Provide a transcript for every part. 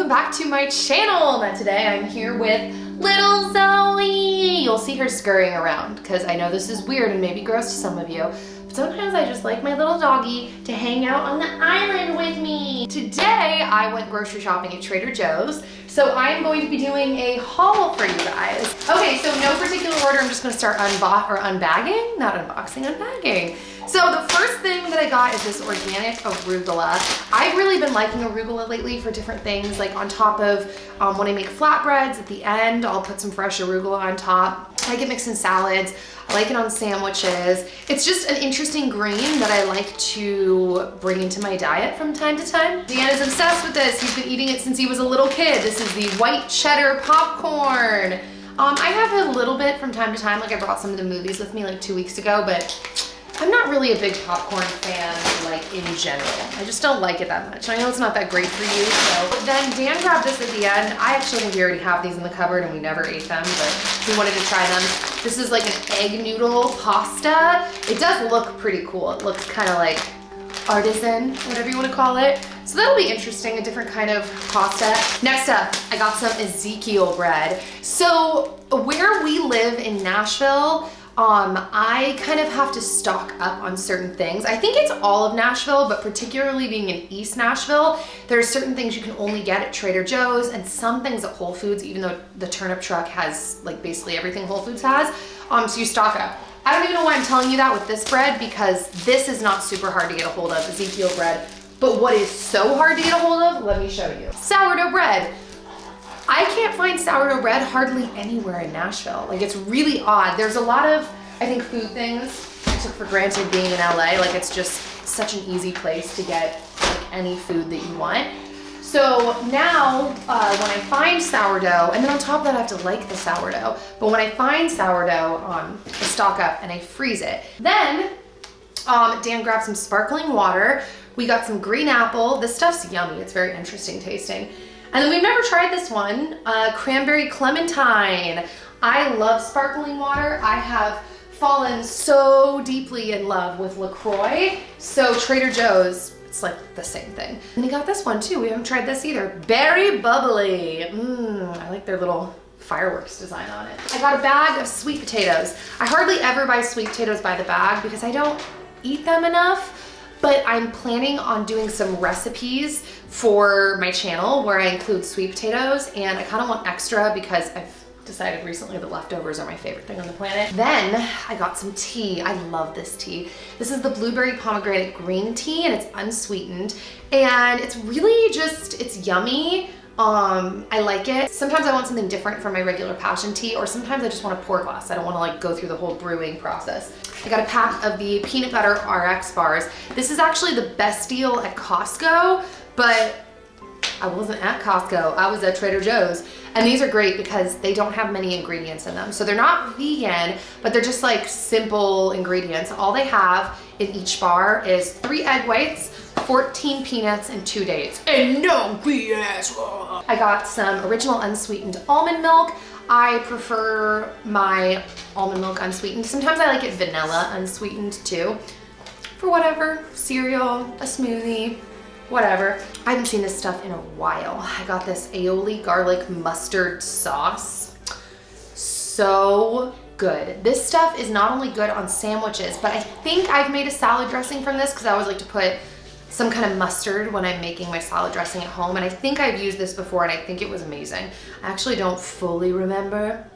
welcome back to my channel. Now today I'm here with little Zoe. You'll see her scurrying around because I know this is weird and maybe gross to some of you, but sometimes I just like my little doggy to hang out on the island with me. Today I went grocery shopping at Trader Joe's, so I am going to be doing a haul for you guys. Okay, so no particular order, I'm just gonna start unbagging, not unboxing, unbagging. So the first thing that I got is this organic arugula. I've really been liking arugula lately for different things, like on top of when I make flatbreads at the end, I'll put some fresh arugula on top. I like it mixed in salads. I like it on sandwiches. It's just an interesting green that I like to bring into my diet from time to time. Dan is obsessed with this. He's been eating it since he was a little kid. This is the white cheddar popcorn. I have a little bit from time to time, like I brought some of the movies with me like 2 weeks ago, but I'm not really a big popcorn fan, like in general. I just don't like it that much. I know it's not that great for you, so. But then Dan grabbed this at the end. I actually think we already have these in the cupboard and we never ate them, but we wanted to try them. This is like an egg noodle pasta. It does look pretty cool. It looks kind of like artisan, whatever you want to call it. So that'll be interesting, a different kind of pasta. Next up, I got some Ezekiel bread. So where we live in Nashville, I kind of have to stock up on certain things. I think it's all of Nashville, but particularly being in East Nashville, there are certain things you can only get at Trader Joe's and some things at Whole Foods, even though the turnip truck has like basically everything Whole Foods has. So you stock up. I don't even know why I'm telling you that with this bread, because this is not super hard to get a hold of, Ezekiel bread. But what is so hard to get a hold of, let me show you. Sourdough bread. I can't find sourdough bread hardly anywhere in Nashville. Like, it's really odd. There's a lot of, I think, food things I took for granted being in LA. Like, it's just such an easy place to get like any food that you want. So now when I find sourdough, and then on top of that I have to like the sourdough, but when I find sourdough, I stock up and I freeze it. Then Dan grabbed some sparkling water. We got some green apple. This stuff's yummy. It's very interesting tasting. And then we've never tried this one, Cranberry Clementine. I love sparkling water. I have fallen so deeply in love with LaCroix. So Trader Joe's, it's like the same thing. And we got this one too. We haven't tried this either. Berry Bubbly. I like their little fireworks design on it. I got a bag of sweet potatoes. I hardly ever buy sweet potatoes by the bag because I don't eat them enough. But I'm planning on doing some recipes for my channel where I include sweet potatoes, and I kind of want extra because I've decided recently that leftovers are my favorite thing on the planet. Then I got some tea. I love this tea. This is the blueberry pomegranate green tea, and it's unsweetened, and it's really just, it's yummy. I like it. Sometimes I want something different from my regular passion tea, or sometimes I just want a pour glass. I don't want to like go through the whole brewing process. I got a pack of the peanut butter RX bars. This is actually the best deal at Costco, but I wasn't at Costco. I was at Trader Joe's. And these are great because they don't have many ingredients in them. So they're not vegan, but they're just like simple ingredients. All they have in each bar is 3 egg whites, 14 peanuts, and 2 dates. And no BS. I got some original unsweetened almond milk. I prefer my almond milk unsweetened. Sometimes I like it vanilla unsweetened too. For whatever, cereal, a smoothie, whatever. I haven't seen this stuff in a while. I got this aioli garlic mustard sauce. So good. This stuff is not only good on sandwiches, but I think I've made a salad dressing from this because I always like to put some kind of mustard when I'm making my salad dressing at home. And I think I've used this before and I think it was amazing. I actually don't fully remember,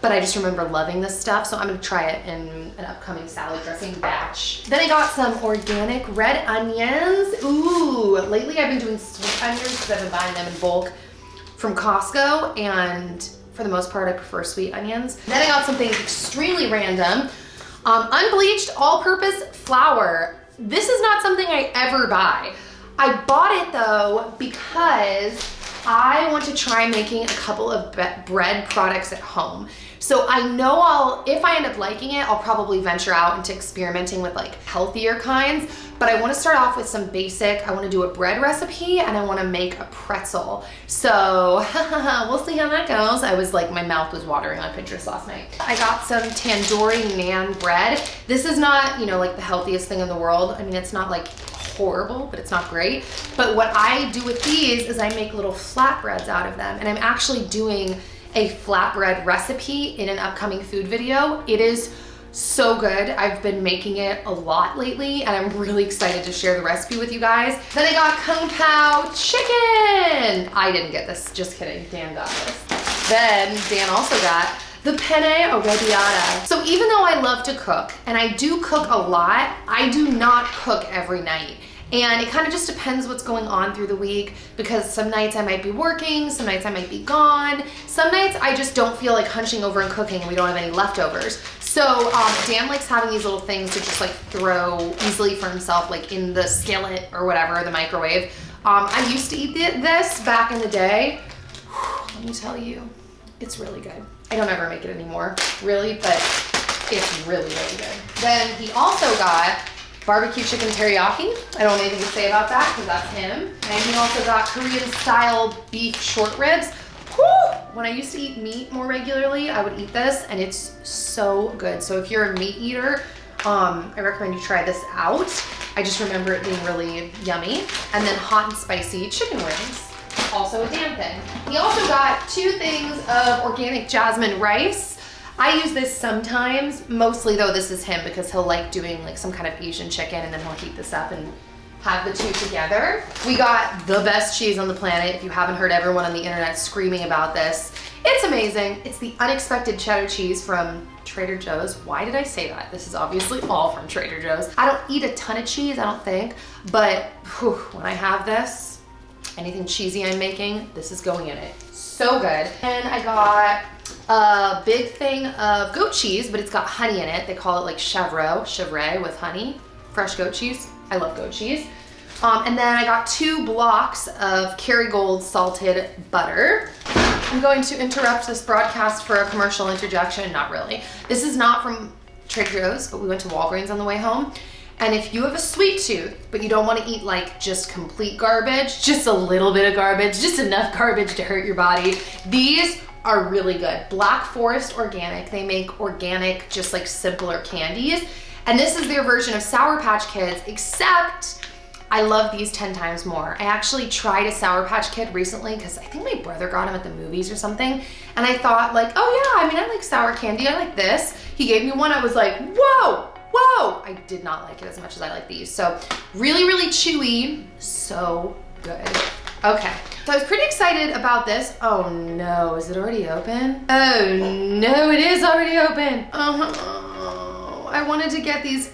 but I just remember loving this stuff. So I'm gonna try it in an upcoming salad dressing batch. Then I got some organic red onions. Ooh, lately I've been doing sweet onions because I've been buying them in bulk from Costco, and for the most part I prefer sweet onions. Then I got something extremely random. Unbleached all-purpose flour. This is not something I ever buy. I bought it though because I want to try making a couple of bread products at home. So I know if I end up liking it, I'll probably venture out into experimenting with like healthier kinds, but I want to start off with some basic. I want to do a bread recipe and I want to make a pretzel. So we'll see how that goes. I was like, my mouth was watering on Pinterest last night. I got some tandoori naan bread. This is not, you know, like the healthiest thing in the world. I mean, it's not like horrible, but it's not great. But what I do with these is I make little flatbreads out of them, and I'm actually doing a flatbread recipe in an upcoming food video. It is so good. I've been making it a lot lately, and I'm really excited to share the recipe with you guys. Then I got Kung Pao chicken. I didn't get this, just kidding. Dan got this. Then Dan also got the Penne Arrabbiata. So even though I love to cook, and I do cook a lot, I do not cook every night. And it kind of just depends what's going on through the week, because some nights I might be working, some nights I might be gone. Some nights I just don't feel like hunching over and cooking and we don't have any leftovers. So Dan likes having these little things to just like throw easily for himself, like in the skillet or whatever, the microwave. I used to eat this back in the day. Let me tell you, it's really good. I don't ever make it anymore, really, but it's really, really good. Then he also got barbecue chicken teriyaki. I don't have anything to say about that because that's him. And he also got Korean style beef short ribs. Whew! When I used to eat meat more regularly, I would eat this, and it's so good. So if you're a meat eater, I recommend you try this out. I just remember it being really yummy. And then hot and spicy chicken wings, also a Dan thing. He also got 2 things of organic jasmine rice. I use this sometimes, mostly though this is him because he'll like doing like some kind of Asian chicken, and then he'll heat this up and have the 2 together. We got the best cheese on the planet. If you haven't heard everyone on the internet screaming about this, it's amazing. It's the unexpected cheddar cheese from Trader Joe's. Why did I say that? This is obviously all from Trader Joe's. I don't eat a ton of cheese, I don't think, but whew, when I have this, anything cheesy I'm making, this is going in it. So good. And I got a big thing of goat cheese, but it's got honey in it. They call it like chevre with honey, fresh goat cheese. I love goat cheese. And then I got 2 blocks of Kerrygold salted butter. I'm going to interrupt this broadcast for a commercial interjection. Not really. This is not from Trader Joe's, but we went to Walgreens on the way home. And if you have a sweet tooth, but you don't want to eat like just complete garbage, just a little bit of garbage, just enough garbage to hurt your body, these are really good. Black Forest Organic. They make organic, just like simpler candies. And this is their version of Sour Patch Kids, except I love these 10 times more. I actually tried a Sour Patch Kid recently because I think my brother got them at the movies or something. And I thought like, oh yeah, I mean, I like sour candy, I like this. He gave me one, I was like, whoa, whoa. I did not like it as much as I like these. So really, really chewy, so good. Okay, so I was pretty excited about this. Oh no, is it already open? Oh no, it is already open. I wanted to get these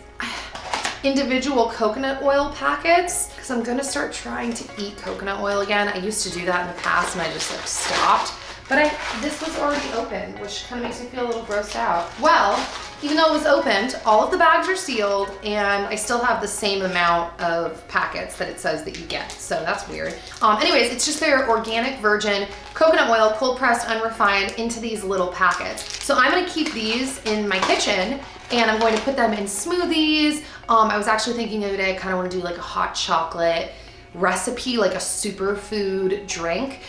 individual coconut oil packets because I'm gonna start trying to eat coconut oil again. I used to do that in the past and I just like stopped. But this was already open, which kind of makes me feel a little grossed out. Well, even though it was opened, all of the bags are sealed and I still have the same amount of packets that it says that you get. So that's weird. Anyways, it's just their organic virgin coconut oil, cold pressed, unrefined into these little packets. So I'm gonna keep these in my kitchen and I'm going to put them in smoothies. I was actually thinking the other day, I kind of want to do like a hot chocolate recipe, like a superfood drink.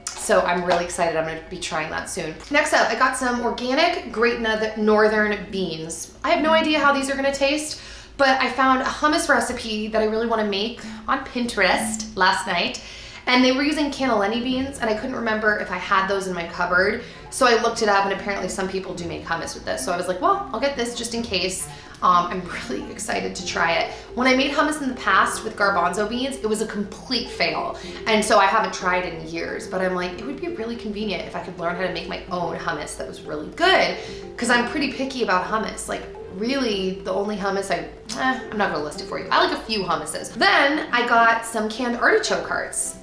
So I'm really excited. I'm gonna be trying that soon. Next up, I got some organic Great Northern beans. I have no idea how these are gonna taste, but I found a hummus recipe that I really wanna make on Pinterest last night. And they were using cannellini beans, and I couldn't remember if I had those in my cupboard. So I looked it up, and apparently some people do make hummus with this. So I was like, well, I'll get this just in case. I'm really excited to try it. When I made hummus in the past with garbanzo beans, it was a complete fail. And so I haven't tried it in years, but I'm like, it would be really convenient if I could learn how to make my own hummus that was really good, because I'm pretty picky about hummus. Like, really, the only hummus I'm not gonna list it for you. I like a few hummuses. Then I got some canned artichoke hearts.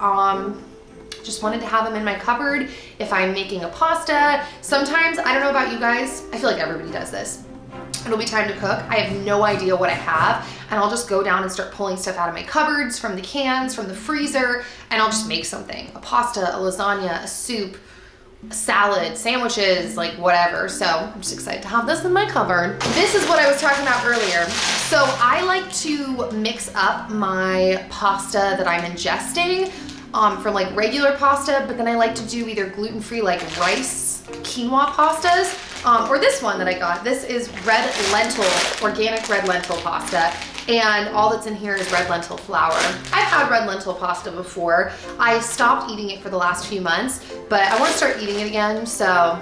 Just wanted to have them in my cupboard if I'm making a pasta. Sometimes, I don't know about you guys, I feel like everybody does this. It'll be time to cook. I have no idea what I have, and I'll just go down and start pulling stuff out of my cupboards, from the cans, from the freezer, and I'll just make something. A pasta, a lasagna, a soup, a salad, sandwiches, like whatever. So I'm just excited to have this in my cupboard. This is what I was talking about earlier. So I like to mix up my pasta that I'm ingesting from like regular pasta, but then I like to do either gluten-free like rice, quinoa pastas, or this one that I got. This is red lentil, organic red lentil pasta. and all that's in here is red lentil flour. I've had red lentil pasta before. I stopped eating it for the last few months, but I want to start eating it again, so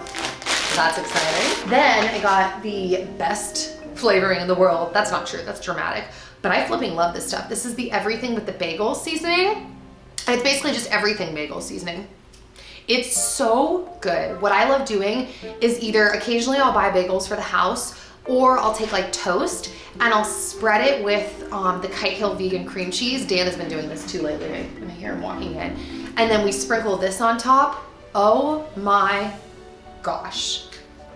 that's exciting. Then I got the best flavoring in the world. That's not true, that's dramatic, but I flipping love this stuff. This is the everything with the bagel seasoning. And it's basically just everything bagel seasoning. It's so good. What I love doing is either occasionally I'll buy bagels for the house, or I'll take like toast and I'll spread it with the Kite Hill vegan cream cheese. Dan has been doing this too lately. I can hear him walking in. And then we sprinkle this on top. Oh my gosh.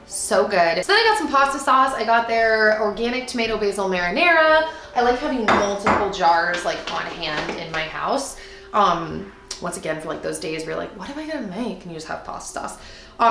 So good. So then I got some pasta sauce. I got their organic tomato basil marinara. I like having multiple jars like on hand in my house. Once again, for like those days where you're like, what am I gonna make? And you just have pasta sauce.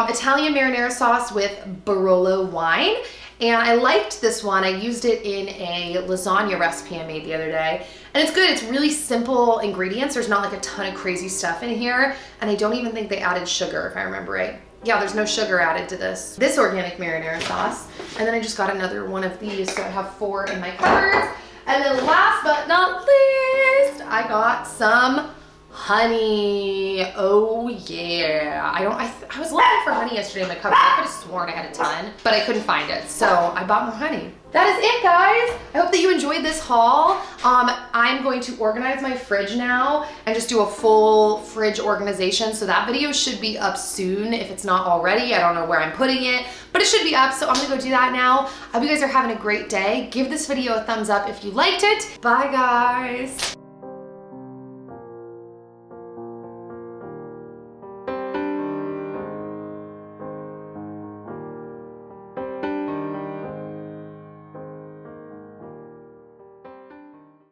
Italian marinara sauce with Barolo wine. And I liked this one. I used it in a lasagna recipe I made the other day. And it's good. It's really simple ingredients. There's not like a ton of crazy stuff in here. And I don't even think they added sugar, if I remember right. Yeah, there's no sugar added to this organic marinara sauce. And then I just got another one of these, so I have 4 in my cupboards. And then last but not least, I got some honey. Oh yeah. I was looking for honey yesterday in my cupboard. I could have sworn I had a ton, but I couldn't find it. So I bought more honey. That is it, guys. I hope that you enjoyed this haul. I'm going to organize my fridge now and just do a full fridge organization. So that video should be up soon if it's not already. I don't know where I'm putting it, but it should be up. So I'm gonna go do that now. I hope you guys are having a great day. Give this video a thumbs up if you liked it. Bye, guys.